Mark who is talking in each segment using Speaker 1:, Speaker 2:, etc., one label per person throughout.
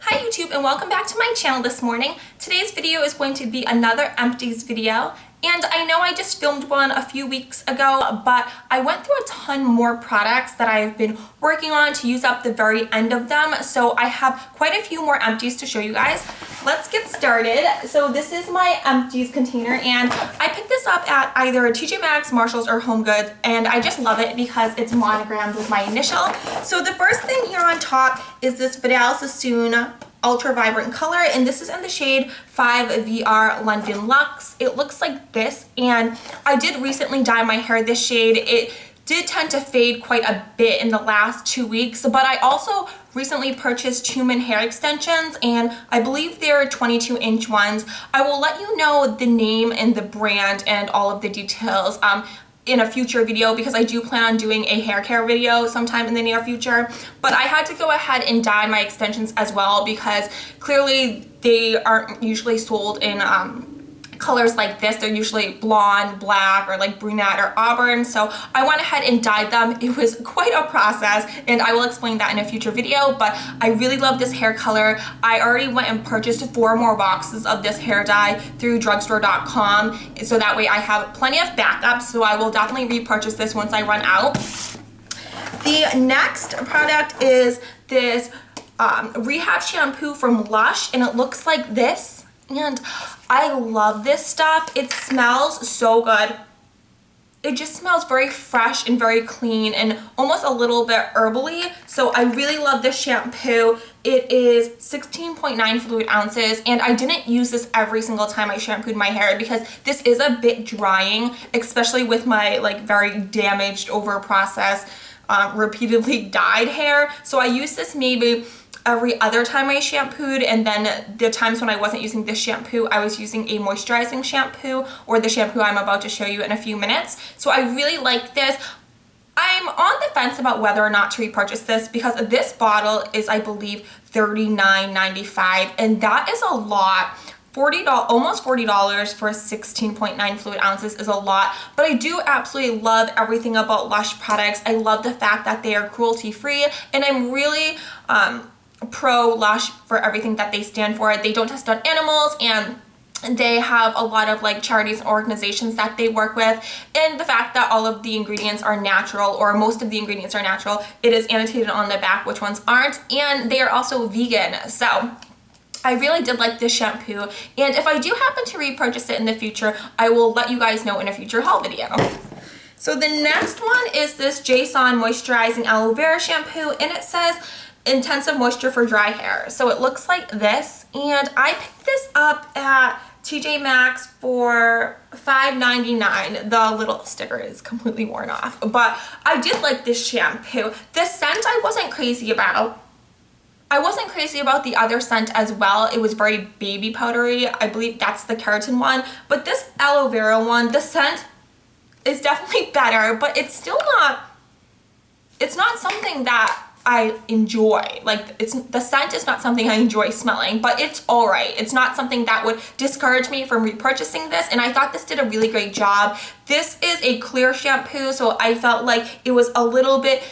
Speaker 1: Hi YouTube and welcome back to my channel this morning. Today's video is going to be another Empties video, and I know I just filmed one a few weeks ago, but I went through a ton more products that I've been working on to use up the very end of them, so I have quite a few more Empties to show you guys. Let's get started. So this is my Empties container, and I picked this up at either TJ Maxx, Marshalls, or Home Goods, and I just love it because it's monogrammed with my initial. So the first thing here on top is this Vidal Sassoon Ultra Vibrant color, and this is in the shade 5VR London Luxe. It looks like this, and I did recently dye my hair this shade. It did tend to fade quite a bit in the last 2 weeks, but I also recently purchased human hair extensions, and I believe they're 22-inch ones. I will let you know the name and the brand and all of the details in a future video, because I do plan on doing a hair care video sometime in the near future. But I had to go ahead and dye my extensions as well, because clearly they aren't usually sold in colors like this. They're usually blonde, black, or like brunette or auburn. So I went ahead and dyed them. It was quite a process, and I will explain that in a future video, but I really love this hair color. I already went and purchased 4 more boxes of this hair dye through drugstore.com, so that way I have plenty of backup, so I will definitely repurchase this once I run out. The next product is this rehab shampoo from Lush, and it looks like this. And I love this stuff. It smells so good. It just smells very fresh and very clean and almost a little bit herbally. So I really love this shampoo. It is 16.9 fluid ounces, and I didn't use this every single time I shampooed my hair because this is a bit drying, especially with my like very damaged, over processed, repeatedly dyed hair. So I use this maybe every other time I shampooed, and then the times when I wasn't using this shampoo, I was using a moisturizing shampoo, or the shampoo I'm about to show you in a few minutes. So I really like this. I'm on the fence about whether or not to repurchase this, because this bottle is, I believe, $39.95, and that is a lot. Almost $40 for 16.9 fluid ounces is a lot, but I do absolutely love everything about Lush products. I love the fact that they are cruelty free, and I'm really pro Lush for everything that they stand for. They don't test on animals, and they have a lot of like charities and organizations that they work with, and the fact that all of the ingredients are natural, or most of the ingredients are natural. It is annotated on the back which ones aren't, and they are also vegan. So I really did like this shampoo, and if I do happen to repurchase it in the future, I will let you guys know in a future haul video. So the next one is this Jason Moisturizing Aloe Vera Shampoo, and it says intensive moisture for dry hair. So it looks like this, and I picked this up at TJ Maxx for $5.99. The little sticker is completely worn off, but I did like this shampoo. The scent I wasn't crazy about. I wasn't crazy about the other scent as well. It was very baby powdery. I believe that's the keratin one, but this aloe vera one, the scent is definitely better, but it's still not, it's not something that I enjoy. Like, the scent is not something I enjoy smelling, but it's all right. It's not something that would discourage me from repurchasing this, and I thought this did a really great job. This is a clear shampoo, so I felt like it was a little bit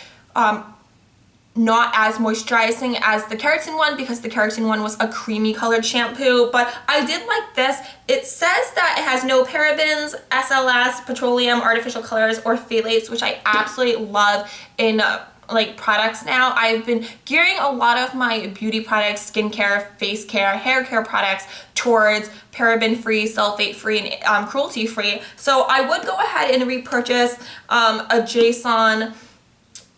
Speaker 1: not as moisturizing as the keratin one, because the keratin one was a creamy colored shampoo, but I did like this. It says that it has no parabens, SLS, petroleum, artificial colors, or phthalates, which I absolutely love in like products now. I've been gearing a lot of my beauty products, skincare, face care, hair care products towards paraben-free, sulfate-free, and cruelty-free. So I would go ahead and repurchase a Jason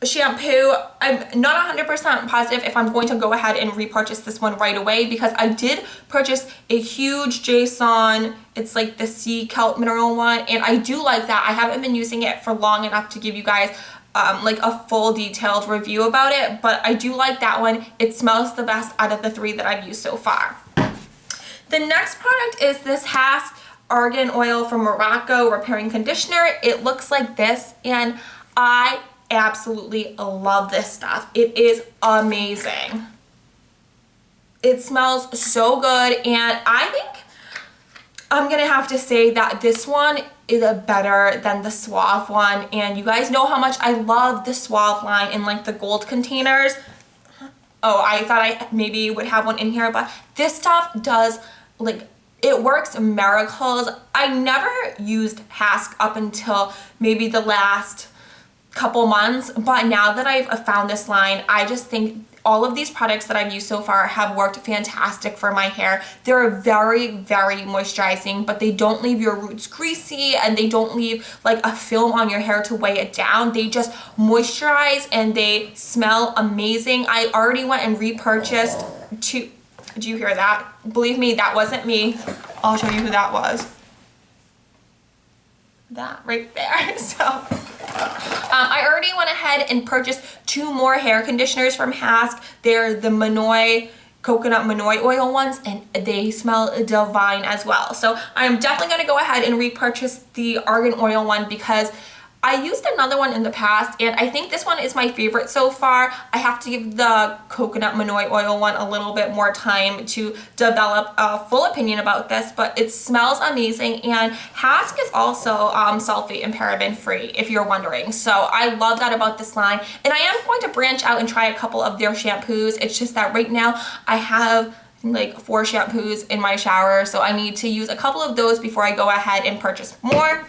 Speaker 1: shampoo. I'm not 100% positive if I'm going to go ahead and repurchase this one right away, because I did purchase a huge Jason, it's like the sea kelp mineral one, and I do like that. I haven't been using it for long enough to give you guys like a full detailed review about it, but I do like that one. It smells the best out of the 3 that I've used so far. The next product is this Hass Argan Oil from Morocco Repairing Conditioner. It looks like this, and I absolutely love this stuff. It is amazing. It smells so good, and I think I'm gonna have to say that this one is better than the Suave one, and you guys know how much I love the Suave line in like the gold containers. oh, I thought I maybe would have one in here, but this stuff does, like, it works miracles. I never used Hask up until maybe the last couple months, but now that I've found this line, I just think all of these products that I've used so far have worked fantastic for my hair. They're very, very moisturizing, but they don't leave your roots greasy, and they don't leave like a film on your hair to weigh it down. They just moisturize and they smell amazing. I already went and repurchased two. Did you hear that? Believe me, that wasn't me. I'll show you who that was. That right there. So I already went ahead and purchased 2 more hair conditioners from Hask. They're the coconut Manoi oil ones, and they smell divine as well. So I'm definitely going to go ahead and repurchase the argan oil one because I used another one in the past, and I think this one is my favorite so far. I have to give the coconut Manoi oil one a little bit more time to develop a full opinion about this, but it smells amazing, and Hask is also sulfate and paraben free, if you're wondering. So I love that about this line, and I am going to branch out and try a couple of their shampoos. It's just that right now I have like 4 shampoos in my shower, so I need to use a couple of those before I go ahead and purchase more.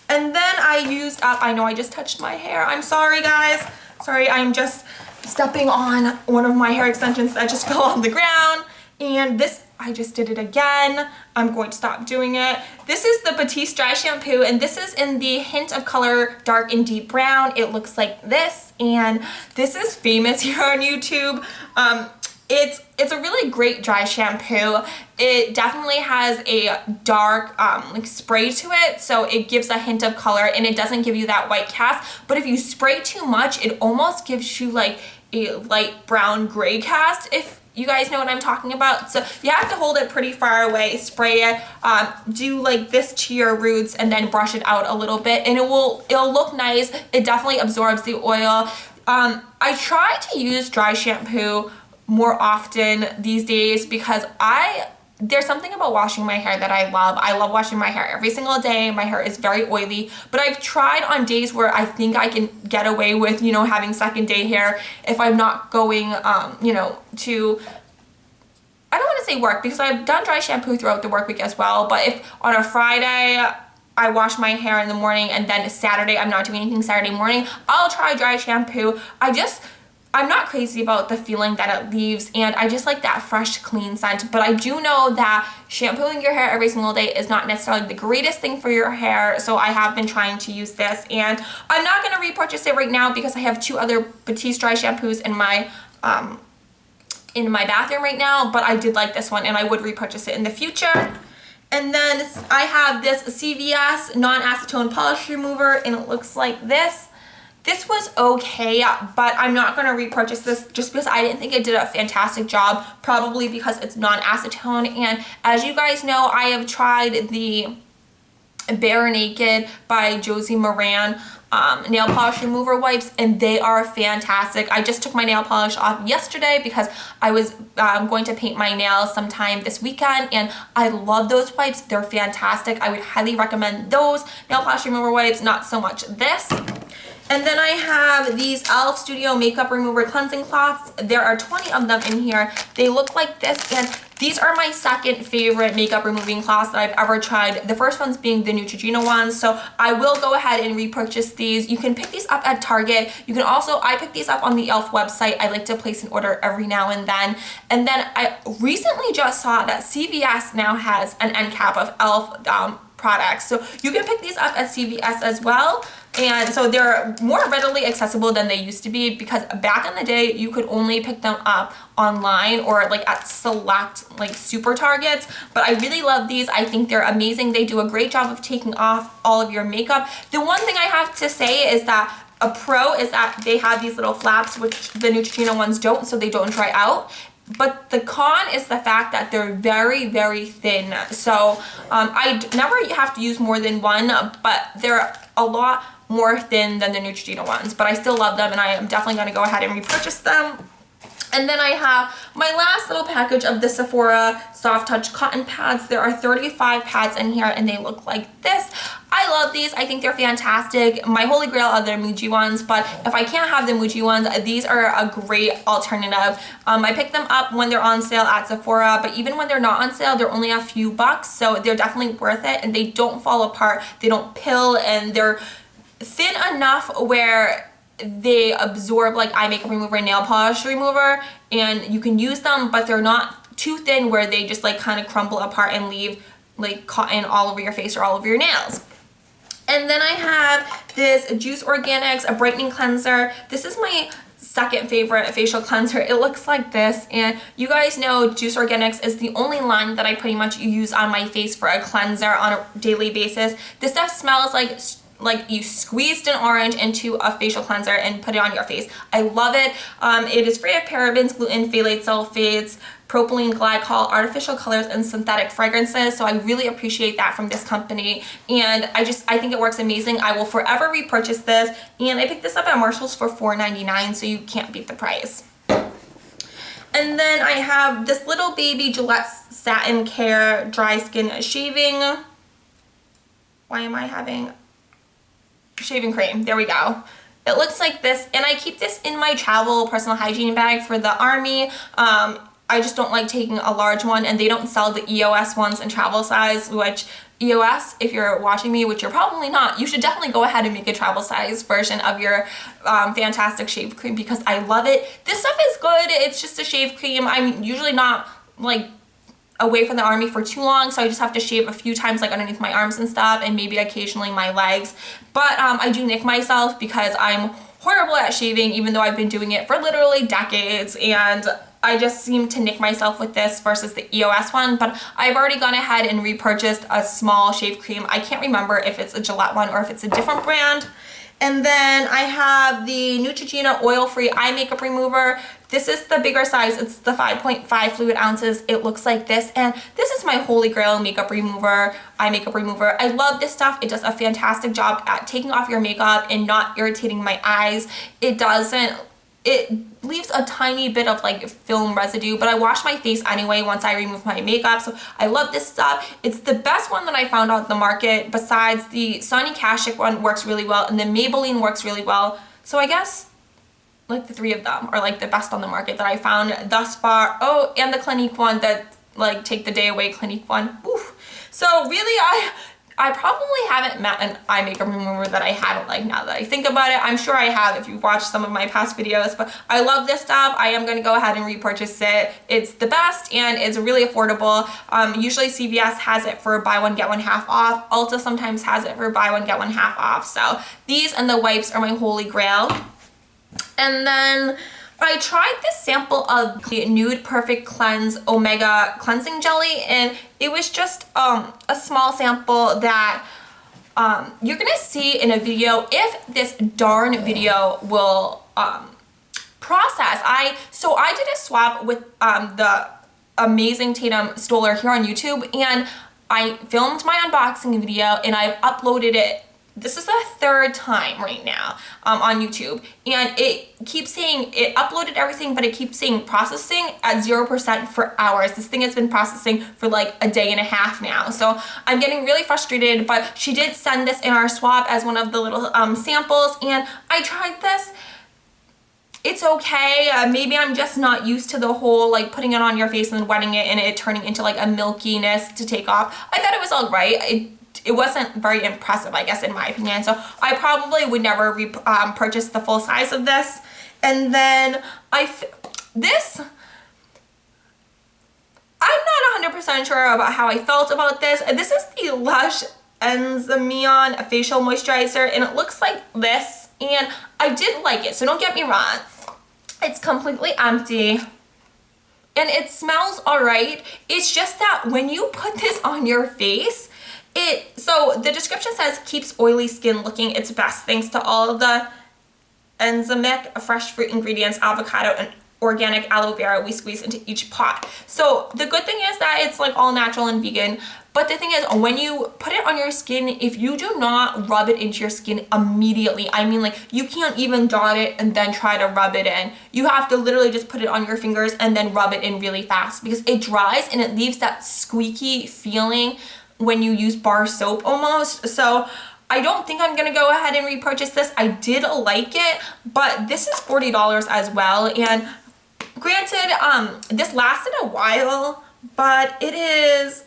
Speaker 1: And then I used up, I know I just touched my hair. I'm sorry, guys. Sorry, I'm just stepping on one of my hair extensions that just fell on the ground. And this, I just did it again. I'm going to stop doing it. This is the Batiste Dry Shampoo, and this is in the hint of color dark and deep brown. It looks like this, and this is famous here on YouTube. It's a really great dry shampoo. It definitely has a dark like spray to it, so it gives a hint of color, and it doesn't give you that white cast. But if you spray too much, it almost gives you like a light brown gray cast, if you guys know what I'm talking about. So you have to hold it pretty far away, spray it, do like this to your roots, and then brush it out a little bit, and it'll look nice. It definitely absorbs the oil. I try to use dry shampoo more often these days because there's something about washing my hair that I love. I love washing my hair every single day. My hair is very oily, but I've tried on days where I think I can get away with, you know, having second day hair if I'm not going, you know, to, I don't want to say work because I've done dry shampoo throughout the work week as well, but if on a Friday I wash my hair in the morning and then Saturday I'm not doing anything Saturday morning, I'll try dry shampoo. I'm not crazy about the feeling that it leaves, and I just like that fresh, clean scent. But I do know that shampooing your hair every single day is not necessarily the greatest thing for your hair, so I have been trying to use this, and I'm not going to repurchase it right now because I have 2 other Batiste dry shampoos in my bathroom right now, but I did like this one, and I would repurchase it in the future. And then I have this CVS non-acetone polish remover, and it looks like this. This was okay, but I'm not going to repurchase this just because I didn't think it did a fantastic job, probably because it's non-acetone. And as you guys know, I have tried the Bare Naked by Josie Moran nail polish remover wipes, and they are fantastic. I just took my nail polish off yesterday because I was going to paint my nails sometime this weekend, and I love those wipes. They're fantastic. I would highly recommend those nail polish remover wipes, not so much this. And then I have these e.l.f. Studio Makeup Remover Cleansing Cloths. There are 20 of them in here. They look like this, and these are my second favorite makeup removing cloths that I've ever tried. The first ones being the Neutrogena ones, so I will go ahead and repurchase these. You can pick these up at Target. You can also, I picked these up on the e.l.f. website. I like to place an order every now and then. And then I recently just saw that CVS now has an end cap of e.l.f. Products. So you can pick these up at CVS as well. And so they're more readily accessible than they used to be, because back in the day you could only pick them up online or like at select like super Targets. But I really love these. I think they're amazing. They do a great job of taking off all of your makeup. The one thing I have to say is that a pro is that they have these little flaps, which the Neutrogena ones don't, so they don't dry out. But the con is the fact that they're very, very thin. So I never have to use more than one, but they're a lot more thin than the Neutrogena ones. But I still love them, and I am definitely going to go ahead and repurchase them. And then I have my last little package of the Sephora Soft Touch Cotton Pads. There are 35 pads in here and they look like this. I love these. I think they're fantastic. My holy grail are the Muji ones, but if I can't have the Muji ones, these are a great alternative. I picked them up when they're on sale at Sephora, but even when they're not on sale, they're only a few bucks, so they're definitely worth it, and they don't fall apart, they don't pill, and they're thin enough where they absorb like eye makeup remover and nail polish remover, and you can use them, but they're not too thin where they just like kind of crumble apart and leave like cotton all over your face or all over your nails. And then I have this Juice Organics, a brightening cleanser. This is my second favorite facial cleanser. It looks like this, and you guys know Juice Organics is the only line that I pretty much use on my face for a cleanser on a daily basis. This stuff smells like you squeezed an orange into a facial cleanser and put it on your face. I love it. It is free of parabens, gluten, phthalate, sulfates, propylene glycol, artificial colors, and synthetic fragrances. So I really appreciate that from this company, and I think it works amazing. I will forever repurchase this, and I picked this up at Marshall's for $4.99, so you can't beat the price. And then I have this little baby Gillette Satin Care Dry Skin Shaving. Why am I having shaving cream? There we go. It looks like this, and I keep this in my travel personal hygiene bag for the army. I just don't like taking a large one, and they don't sell the EOS ones in travel size, which EOS, if you're watching me, which you're probably not, you should definitely go ahead and make a travel size version of your fantastic shave cream, because I love it. This stuff is good. It's just a shave cream. I'm usually not like away from the army for too long, so I just have to shave a few times like underneath my arms and stuff, and maybe occasionally my legs. But I do nick myself because I'm horrible at shaving, even though I've been doing it for literally decades, and I just seem to nick myself with this versus the EOS one. But I've already gone ahead and repurchased a small shave cream. I can't remember if it's a Gillette one or if it's a different brand. And then I have the Neutrogena oil-free eye makeup remover. This is the bigger size. It's the 5.5 fluid ounces. It looks like this, and this is my holy grail makeup remover, eye makeup remover. I love this stuff. It does a fantastic job at taking off your makeup and not irritating my eyes. It leaves a tiny bit of like film residue, but I wash my face anyway once I remove my makeup, so I love this stuff. It's the best one that I found on the market, besides the Sonia Kashuk one works really well, and the Maybelline works really well. So I guess like the three of them are like the best on the market that I found thus far. Oh, and the Clinique one, that like take the day away Clinique one. Oof. So really I probably haven't met an eye makeup remover that I haven't liked now that I think about it. I'm sure I have if you've watched some of my past videos, but I love this stuff. I am going to go ahead and repurchase it. It's the best, and it's really affordable. Usually CVS has it for buy one, get one half off. Ulta sometimes has it for buy one, get one half off. So these and the wipes are my holy grail. And then I tried this sample of the Nude Perfect Cleanse Omega Cleansing Jelly, and it was just a small sample that you're gonna see in a video if this darn video will process. So I did a swap with the amazing Tatum Stoller here on YouTube, and I filmed my unboxing video and I've uploaded it. This is the third time right now on YouTube, and it keeps saying it uploaded everything, but it keeps saying processing at 0% for hours. This thing has been processing for like a day and a half now, so I'm getting really frustrated. But she did send this in our swap as one of the little samples, and I tried this. It's okay. Maybe I'm just not used to the whole like putting it on your face and then wetting it and it turning into like a milkiness to take off. I thought it was all right. It wasn't very impressive, I guess, in my opinion. So I probably would never purchase the full size of this. And then I'm not 100% sure about how I felt about this. This is the Lush Enzymion Facial Moisturizer, and it looks like this. And I did like it, so don't get me wrong. It's completely empty, and it smells all right. It's just that when you put this on your face, so the description says keeps oily skin looking its best thanks to all of the enzymic fresh fruit ingredients, avocado, and organic aloe vera we squeeze into each pot. So the good thing is that it's like all natural and vegan. But the thing is, when you put it on your skin, if you do not rub it into your skin immediately, I mean, like, you can't even dot it and then try to rub it in. You have to literally just put it on your fingers and then rub it in really fast, because it dries and it leaves that squeaky feeling when you use bar soap almost. So I don't think I'm gonna go ahead and repurchase this. I did like it, but this is $40 as well. And granted, this lasted a while, but it is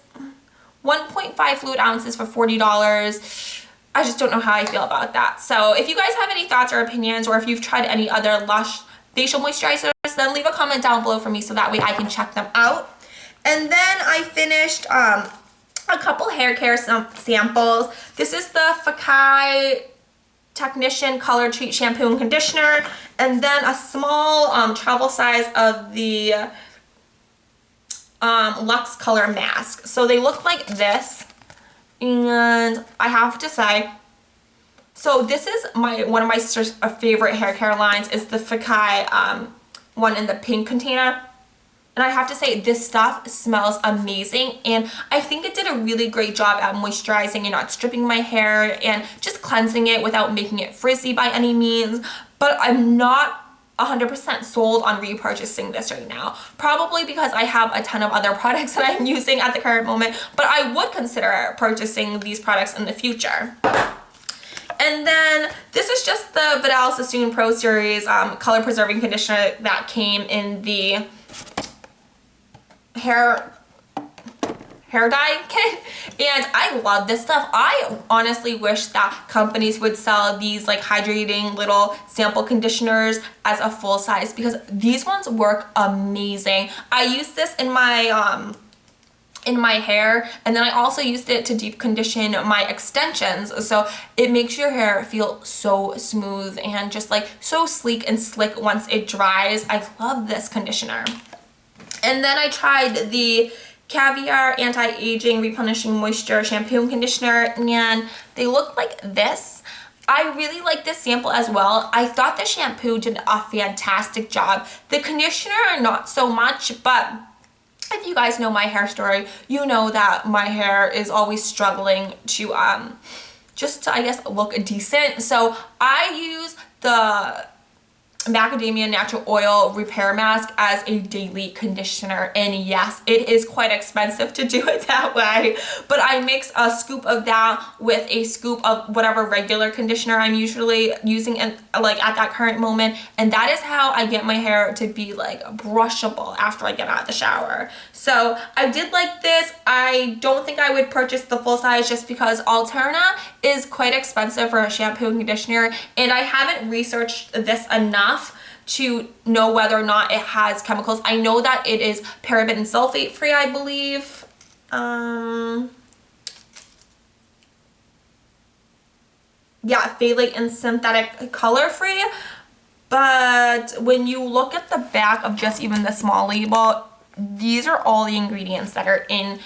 Speaker 1: 1.5 fluid ounces for $40. I just don't know how I feel about that. So if you guys have any thoughts or opinions, or if you've tried any other Lush facial moisturizers, then leave a comment down below for me so that way I can check them out. And then I finished a couple hair care samples. This is the Fakai Technician Color Treat Shampoo and Conditioner, and then a small travel size of the Luxe Color Mask. So they look like this, and I have to say, so this is one of my sister's favorite hair care lines, is the Fakai one in the pink container. And I have to say, this stuff smells amazing, and I think it did a really great job at moisturizing and not stripping my hair and just cleansing it without making it frizzy by any means. But I'm not 100% sold on repurchasing this right now, probably because I have a ton of other products that I'm using at the current moment, but I would consider purchasing these products in the future. And then this is just the Vidal Sassoon Pro Series color preserving conditioner that came in the hair dye kit, and I love this stuff. I honestly wish that companies would sell these like hydrating little sample conditioners as a full size, because these ones work amazing. I use this in my hair, and then I also used it to deep condition my extensions, so it makes your hair feel so smooth and just like so sleek and slick once it dries. I love this conditioner. And then I tried the Caviar Anti-Aging Replenishing Moisture Shampoo and Conditioner, and they look like this. I really like this sample as well. I thought the shampoo did a fantastic job. The conditioner, not so much, but if you guys know my hair story, you know that my hair is always struggling to just to, I guess, look decent. So I use the macadamia natural oil repair mask as a daily conditioner, and yes, it is quite expensive to do it that way, but I mix a scoop of that with a scoop of whatever regular conditioner I'm usually using at that current moment, and that is how I get my hair to be like brushable after I get out of the shower. So I did like this. I don't think I would purchase the full size just because Alterna is quite expensive for a shampoo and conditioner, and I haven't researched this enough to know whether or not it has chemicals. I know that it is paraben and sulfate free, I believe. Yeah, phthalate and synthetic color free. But when you look at the back of just even the small label, these are all the ingredients that are in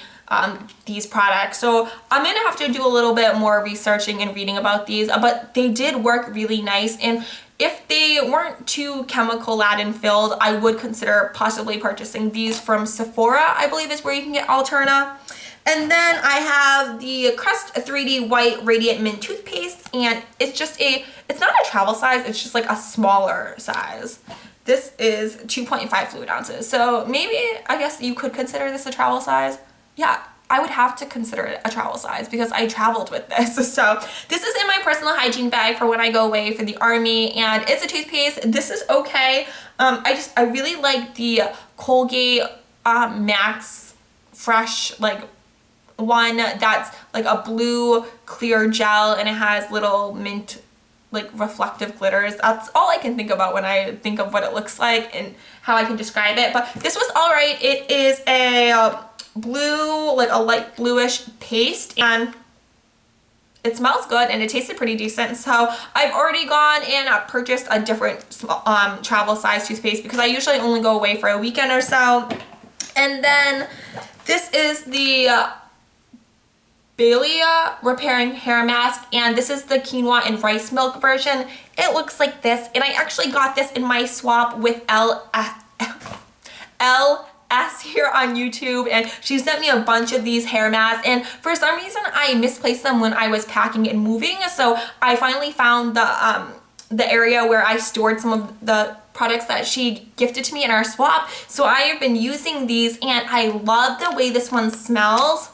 Speaker 1: these products. So I'm gonna have to do a little bit more researching and reading about these, but they did work really nice, and if they weren't too chemical laden filled, I would consider possibly purchasing these from Sephora, I believe is where you can get Alterna. And then I have the Crest 3D White Radiant Mint Toothpaste, and it's just it's not a travel size, it's just like a smaller size. This is 2.5 fluid ounces. So maybe, I guess you could consider this a travel size. Yeah, I would have to consider it a travel size because I traveled with this. So this is in my personal hygiene bag for when I go away for the army, and it's a toothpaste. This is okay. I really like the Colgate Max Fresh like one that's like a blue clear gel, and it has little mint like reflective glitters. That's all I can think about when I think of what it looks like and how I can describe it. But this was all right. It is a blue, like a light bluish paste, and it smells good and it tasted pretty decent. So I've already gone and purchased a different travel size toothpaste because I usually only go away for a weekend or so. And then this is the Balia Repairing Hair Mask, and this is the quinoa and rice milk version. It looks like this, and I actually got this in my swap with here on YouTube, and she sent me a bunch of these hair masks, and for some reason I misplaced them when I was packing and moving, so I finally found the area where I stored some of the products that she gifted to me in our swap. So I have been using these, and I love the way this one smells.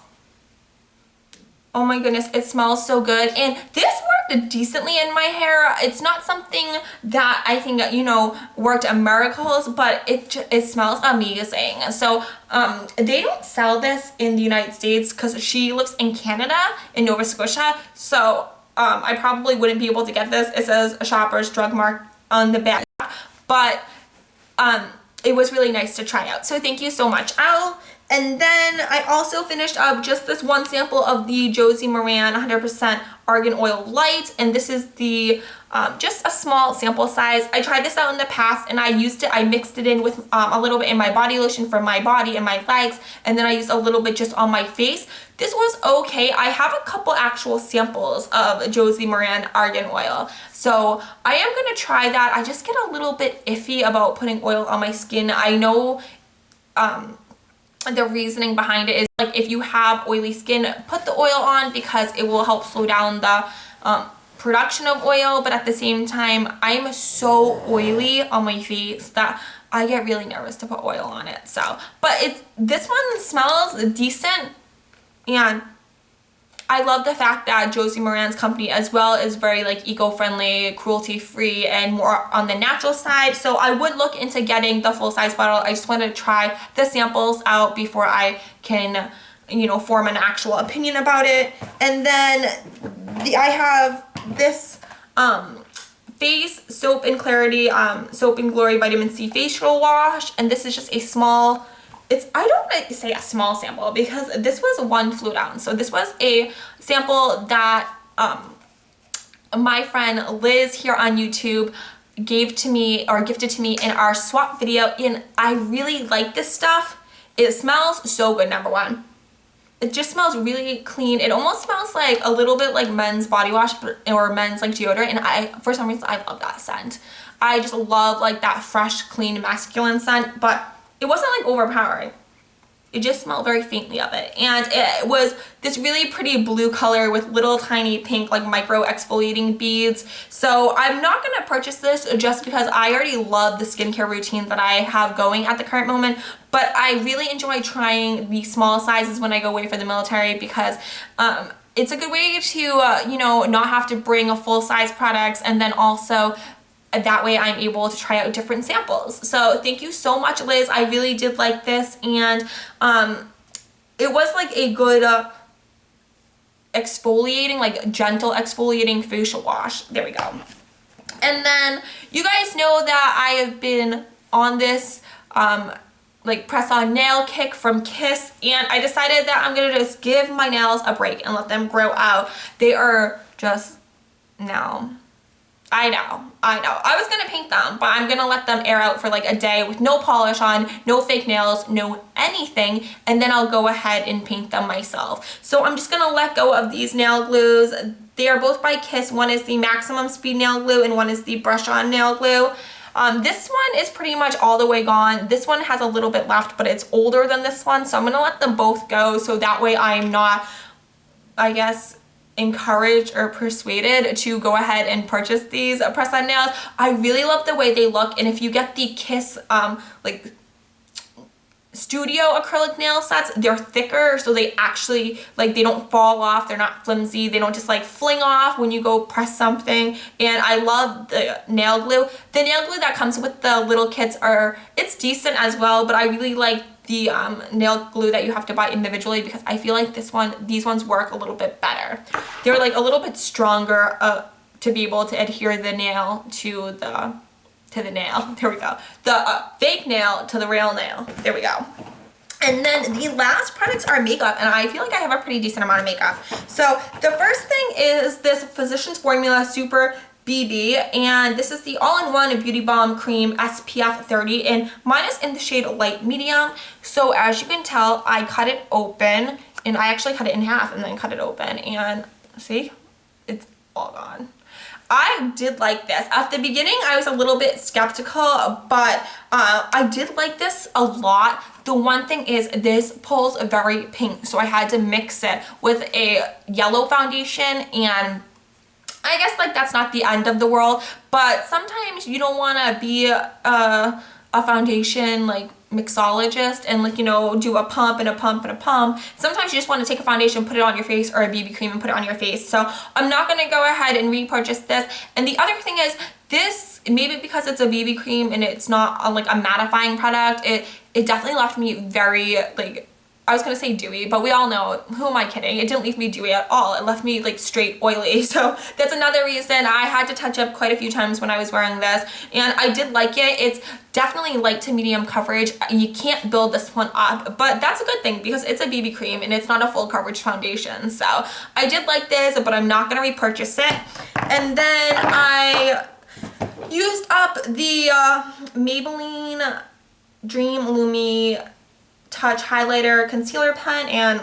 Speaker 1: Oh my goodness, it smells so good, and this worked decently in my hair. It's not something that I think, you know, worked a miracles, but it smells amazing. So they don't sell this in the United States because she lives in Canada, in Nova Scotia, so I probably wouldn't be able to get this. It says Shoppers Drug Mart on the back, but it was really nice to try out. So thank you so much, Elle. And then I also finished up just this one sample of the Josie Maran 100% Argan Oil Light, and this is the just a small sample size. I tried this out in the past, and I mixed it in with a little bit in my body lotion for my body and my legs, and then I used a little bit just on my face. This was okay. I have a couple actual samples of Josie Maran Argan Oil, so I am gonna try that. I just get a little bit iffy about putting oil on my skin. I know the reasoning behind it is, like, if you have oily skin, put the oil on because it will help slow down the production of oil, but at the same time, I'm so oily on my face that I get really nervous to put oil on it. So, but this one smells decent, and I love the fact that Josie Maran's company as well is very like eco-friendly, cruelty-free, and more on the natural side. So I would look into getting the full-size bottle. I just wanted to try the samples out before I can, you know, form an actual opinion about it. And then I have this Face Soap and Clarity Soap and Glory Vitamin C Facial Wash, and this is just a small, I don't like to say a small sample because this was 1 fluid ounce. So this was a sample that my friend Liz here on YouTube gave to me, or gifted to me in our swap video, and I really like this stuff. It smells so good, number one. It just smells really clean. It almost smells like a little bit like men's body wash or men's like deodorant, and for some reason I love that scent. I just love like that fresh, clean, masculine scent, but it wasn't like overpowering. It just smelled very faintly of it. And it was this really pretty blue color with little tiny pink like micro exfoliating beads. So I'm not gonna purchase this just because I already love the skincare routine that I have going at the current moment. But I really enjoy trying the small sizes when I go away for the military because it's a good way to, you know, not have to bring a full-size products, and then also that way I'm able to try out different samples. So thank you so much, Liz. I really did like this, and it was like a good exfoliating, like gentle exfoliating facial wash. There we go. And then you guys know that I have been on this like press-on nail kick from Kiss, and I decided that I'm gonna just give my nails a break and let them grow out. They are just, no. I know. I was gonna paint them, but I'm gonna let them air out for like a day with no polish on, no fake nails, no anything, and then I'll go ahead and paint them myself. So I'm just gonna let go of these nail glues. They are both by Kiss. One is the Maximum Speed Nail Glue and one is the Brush On Nail Glue. This one is pretty much all the way gone. This one has a little bit left, but it's older than this one, so I'm gonna let them both go so that way I'm not, I guess, encouraged or persuaded to go ahead and purchase these press-on nails. I really love the way they look, and if you get the Kiss like studio acrylic nail sets, they're thicker, so they actually, like, they don't fall off, they're not flimsy, they don't just like fling off when you go press something. And I love the nail glue. The nail glue that comes with the little kits it's decent as well, but I really like the nail glue that you have to buy individually because I feel like these ones work a little bit better. They're like a little bit stronger to be able to adhere the nail to the nail. There we go. The fake nail to the real nail. There we go. And then the last products are makeup, and I feel like I have a pretty decent amount of makeup. So the first thing is this Physicians Formula Super BB, and this is the all-in-one Beauty Balm Cream SPF 30, and mine is in the shade Light Medium. So as you can tell, I cut it open, and I actually cut it in half and then cut it open, and see, it's all gone. I did like this. At the beginning, I was a little bit skeptical, but I did like this a lot. The one thing is this pulls very pink, so I had to mix it with a yellow foundation, and I guess like that's not the end of the world, but sometimes you don't want to be a foundation like mixologist and like, you know, do a pump and a pump and a pump. Sometimes you just want to take a foundation, put it on your face, or a BB cream and put it on your face. So I'm not going to go ahead and repurchase this. And the other thing is this, maybe because it's a BB cream and it's not like a mattifying product, it definitely left me very like, I was gonna say dewy, but we all know, who am I kidding? It didn't leave me dewy at all. It left me like straight oily. So that's another reason I had to touch up quite a few times when I was wearing this. And I did like it. It's definitely light to medium coverage. You can't build this one up, but that's a good thing because it's a BB cream and it's not a full coverage foundation. So I did like this, but I'm not gonna repurchase it. And then I used up the Maybelline Dream Lumi Touch highlighter concealer pen, and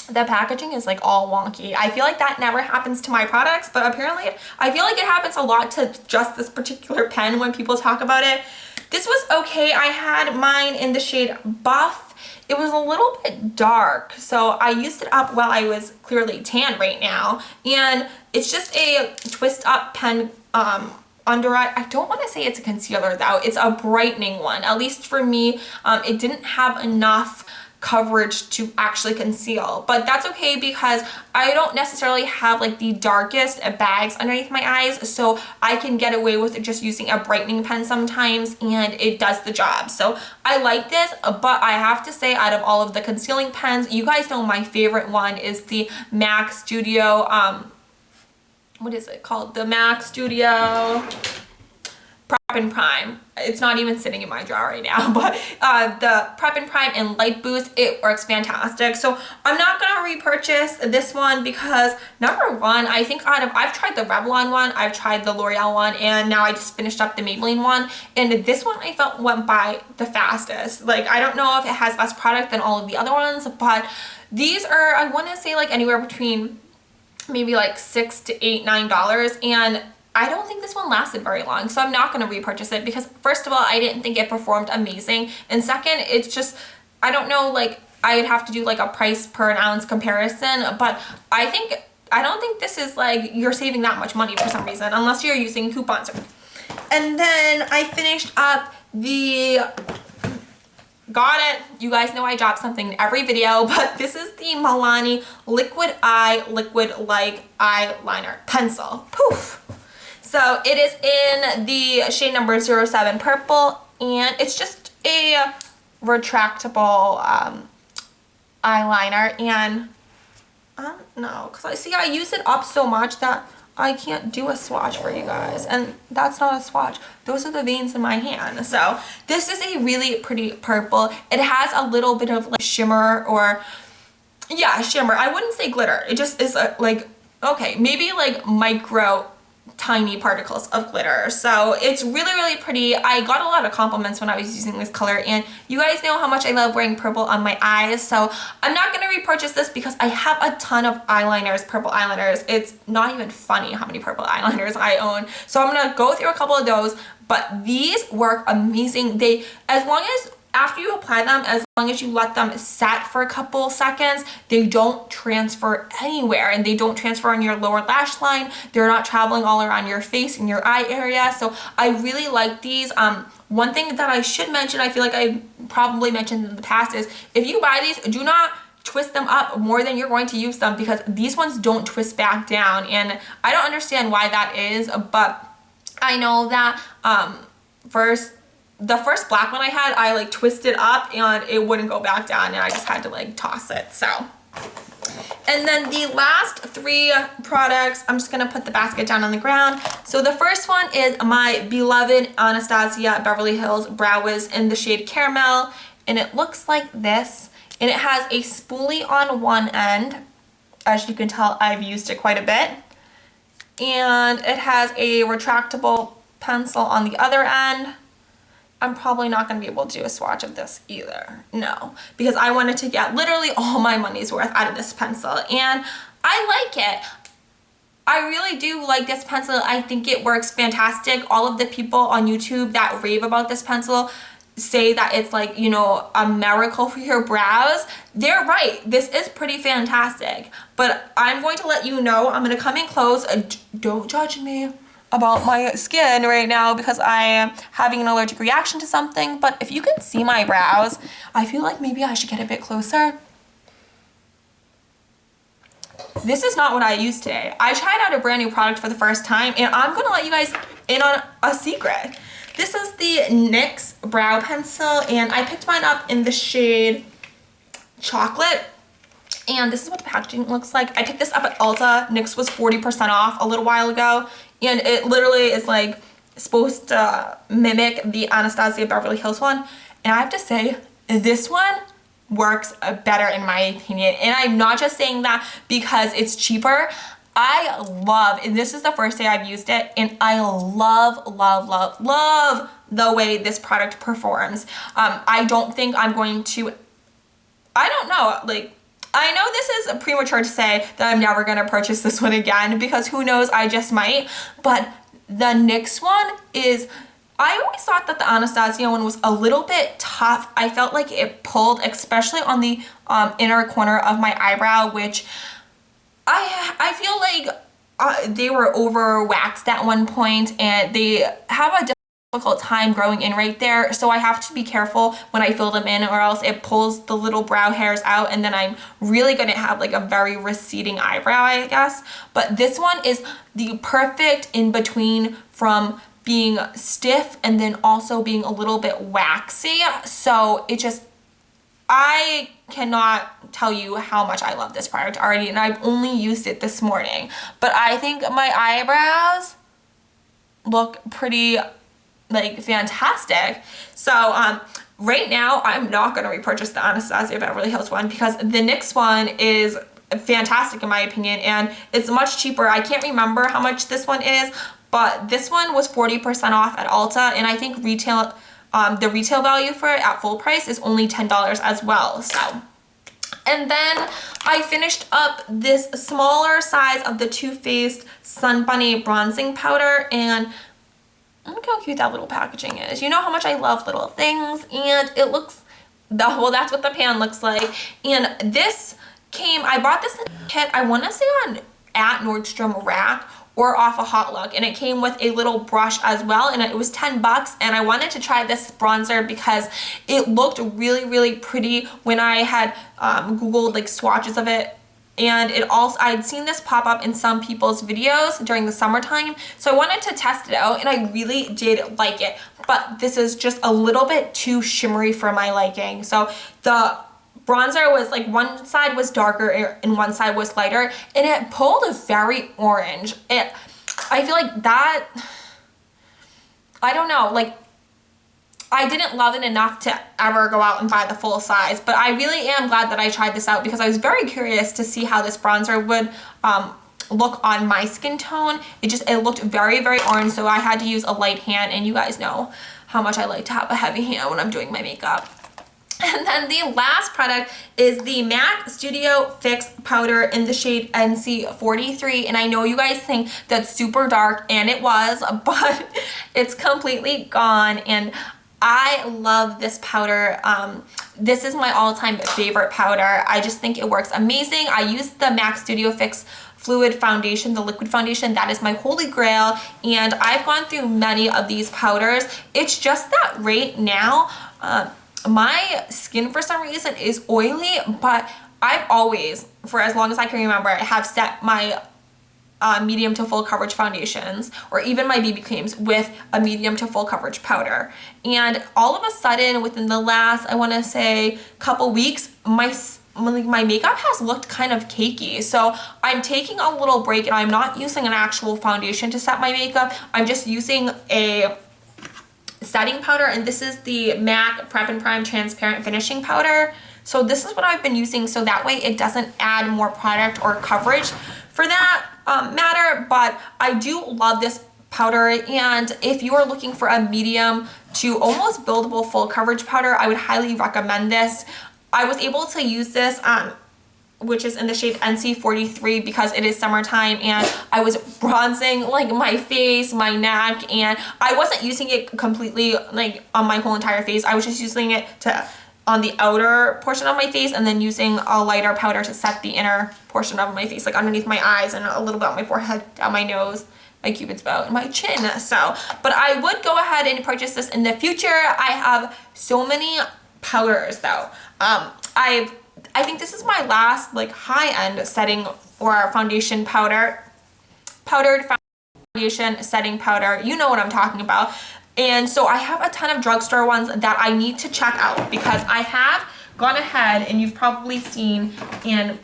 Speaker 1: the packaging is like all wonky. I feel like that never happens to my products, but apparently I feel like it happens a lot to just this particular pen when people talk about it. This was okay. I had mine in the shade Buff. It was a little bit dark, so I used it up while I was clearly tan right now, and it's just a twist up pen under eye. I don't want to say it's a concealer though. It's a brightening one. At least for me, it didn't have enough coverage to actually conceal, but that's okay because I don't necessarily have like the darkest bags underneath my eyes, so I can get away with just using a brightening pen sometimes, and it does the job. So I like this, but I have to say, out of all of the concealing pens, you guys know my favorite one is the MAC Studio what is it called? The MAC Studio Prep and Prime. It's not even sitting in my drawer right now, but the Prep and Prime and Light Boost, it works fantastic. So I'm not gonna repurchase this one because number one, I think I've tried the Revlon one, I've tried the L'Oreal one, and now I just finished up the Maybelline one, and this one I felt went by the fastest. Like, I don't know if it has less product than all of the other ones, but these are, I wanna say like anywhere between maybe like $6 to $8, $9, and I don't think this one lasted very long, so I'm not going to repurchase it because first of all, I didn't think it performed amazing, and second, it's just, I don't know, like I'd have to do like a price per an ounce comparison, but I don't think this is like you're saving that much money for some reason unless you're using coupons. And then I finished up the, got it, you guys know I drop something in every video, but this is the Milani Liquid Eye Liquid Like Eyeliner Pencil. Poof! So it is in the shade number 07 Purple, and it's just a retractable eyeliner, and I don't know, because I use it up so much that I can't do a swatch for you guys, and that's not a swatch. Those are the veins in my hand. So this is a really pretty purple. It has a little bit of like shimmer, or yeah, shimmer. I wouldn't say glitter. It just is like, okay, maybe like micro tiny particles of glitter. So it's really, really pretty. I got a lot of compliments when I was using this color, and you guys know how much I love wearing purple on my eyes, so I'm not going to repurchase this because I have a ton of eyeliners, purple eyeliners. It's not even funny how many purple eyeliners I own, so I'm going to go through a couple of those, but these work amazing. They, as long as after you apply them, as long as you let them set for a couple seconds, they don't transfer anywhere, and they don't transfer on your lower lash line. They're not traveling all around your face and your eye area. So I really like these. One thing that I should mention, I feel like I probably mentioned in the past, is if you buy these, do not twist them up more than you're going to use them, because these ones don't twist back down, and I don't understand why that is, but I know that the first black one I had, I like twisted up and it wouldn't go back down, and I just had to like toss it. So, and then the last three products, I'm just gonna put the basket down on the ground. So the first one is my beloved Anastasia Beverly Hills Brow Wiz in the shade Caramel, and it looks like this, and it has a spoolie on one end. As you can tell, I've used it quite a bit, and it has a retractable pencil on the other end. I'm probably not going to be able to do a swatch of this either. No, because I wanted to get literally all my money's worth out of this pencil, and I like it. I really do like this pencil. I think it works fantastic. All of the people on YouTube that rave about this pencil say that it's like, you know, a miracle for your brows. They're right. This is pretty fantastic. But I'm going to let you know, I'm going to come in close. Don't judge me about my skin right now because I am having an allergic reaction to something. But if you can see my brows, I feel like maybe I should get a bit closer. This is not what I used today. I tried out a brand new product for the first time, and I'm gonna let you guys in on a secret. This is the NYX brow pencil, and I picked mine up in the shade Chocolate. And this is what the packaging looks like. I picked this up at Ulta. NYX was 40% off a little while ago, and it literally is like supposed to mimic the Anastasia Beverly Hills one. And I have to say, this one works better in my opinion. And I'm not just saying that because it's cheaper. I love, and this is the first day I've used it, and I love, love, love, love the way this product performs. I don't think I'm going to, I don't know, like, I know this is premature to say that I'm never gonna purchase this one again because who knows, I just might, but the NYX one is, I always thought that the Anastasia one was a little bit tough. I felt like it pulled, especially on the inner corner of my eyebrow, which I feel like they were over waxed at one point and they have a difficult time growing in right there. So I have to be careful when I fill them in or else it pulls the little brow hairs out and then I'm really going to have like a very receding eyebrow, I guess. But this one is the perfect in between from being stiff and then also being a little bit waxy. So it just, I cannot tell you how much I love this product already, and I've only used it this morning. But I think my eyebrows look pretty like fantastic. So right now I'm not going to repurchase the Anastasia Beverly Hills one because the NYX one is fantastic in my opinion, and it's much cheaper. I can't remember how much this one is, but this one was 40% off at Ulta, and I think retail, the retail value for it at full price is only $10 as well. So, and then I finished up this smaller size of the Too Faced Sun Bunny bronzing powder, and look how cute that little packaging is. You know how much I love little things, and it looks, well, that's what the pan looks like. And this came, I bought this in a kit, I want to say at Nordstrom Rack or off a Hot Look, and it came with a little brush as well, and it was 10 bucks, and I wanted to try this bronzer because it looked really, really pretty when I had Googled like swatches of it, and it also, I'd seen this pop up in some people's videos during the summertime, so I wanted to test it out, and I really did like it, but this is just a little bit too shimmery for my liking. So the bronzer was like, one side was darker and one side was lighter, and it pulled a very orange. I feel like that, I don't know, like I didn't love it enough to ever go out and buy the full size, but I really am glad that I tried this out because I was very curious to see how this bronzer would look on my skin tone. It looked very, very orange, so I had to use a light hand, and you guys know how much I like to have a heavy hand when I'm doing my makeup. And then the last product is the MAC Studio Fix powder in the shade NC43, and I know you guys think that's super dark, and it was, but it's completely gone, and I love this powder. This is my all-time favorite powder. I just think it works amazing. I use the MAC Studio Fix Fluid Foundation, the liquid foundation. That is my holy grail, and I've gone through many of these powders. It's just that right now, my skin for some reason is oily, but I've always, for as long as I can remember, have set my medium to full coverage foundations or even my BB creams with a medium to full coverage powder. And all of a sudden, within the last, I want to say, couple weeks, my makeup has looked kind of cakey. So I'm taking a little break and I'm not using an actual foundation to set my makeup. I'm just using a setting powder, and this is the MAC Prep and Prime Transparent Finishing Powder. So this is what I've been using, so that way it doesn't add more product or coverage for that matter, but I do love this powder, and if you are looking for a medium to almost buildable full coverage powder, I would highly recommend this. I was able to use this which is in the shade NC43, because it is summertime and I was bronzing like my face, my neck, and I wasn't using it completely like on my whole entire face. I was just using it to on the outer portion of my face, and then using a lighter powder to set the inner portion of my face, like underneath my eyes and a little bit on my forehead, down my nose, my cupid's bow, and my chin. So, but I would go ahead and purchase this in the future. I have so many powders though. I think this is my last like high-end setting or foundation powder, powdered foundation setting powder. You know what I'm talking about. And so I have a ton of drugstore ones that I need to check out, because I have gone ahead, and you've probably seen in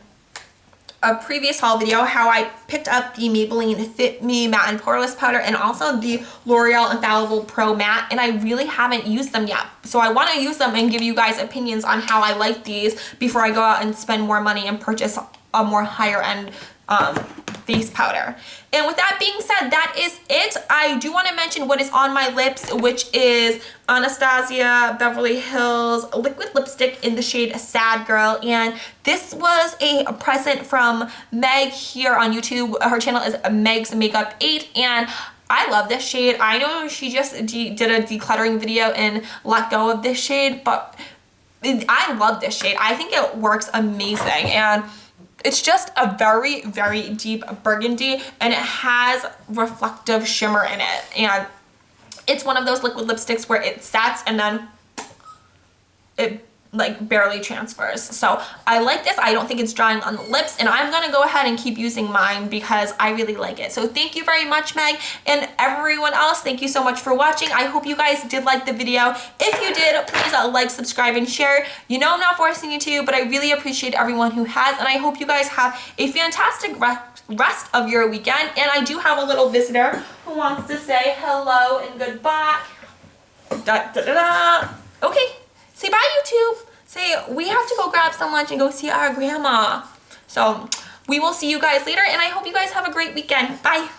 Speaker 1: a previous haul video how I picked up the Maybelline Fit Me Matte and Poreless Powder and also the L'Oreal Infallible Pro Matte, and I really haven't used them yet. So I want to use them and give you guys opinions on how I like these before I go out and spend more money and purchase a more higher end face powder. And with that being said, that is it. I do want to mention what is on my lips, which is Anastasia Beverly Hills liquid lipstick in the shade Sad Girl, and this was a present from Meg here on YouTube. Her channel is Meg's Makeup 8, and I love this shade. I know she just did a decluttering video and let go of this shade, but I love this shade. I think it works amazing, and it's just a very, very deep burgundy, and it has reflective shimmer in it. And it's one of those liquid lipsticks where it sets and then it like barely transfers. So I like this. I don't think it's drying on the lips, and I'm gonna go ahead and keep using mine because I really like it. So thank you very much, Meg, and everyone else, thank you so much for watching. I hope you guys did like the video. If you did, please like, subscribe, and share. You know I'm not forcing you to, but I really appreciate everyone who has, and I hope you guys have a fantastic rest of your weekend. And I do have a little visitor who wants to say hello and goodbye. Okay. Say bye, YouTube. Say, we have to go grab some lunch and go see our grandma. So we will see you guys later, and I hope you guys have a great weekend. Bye.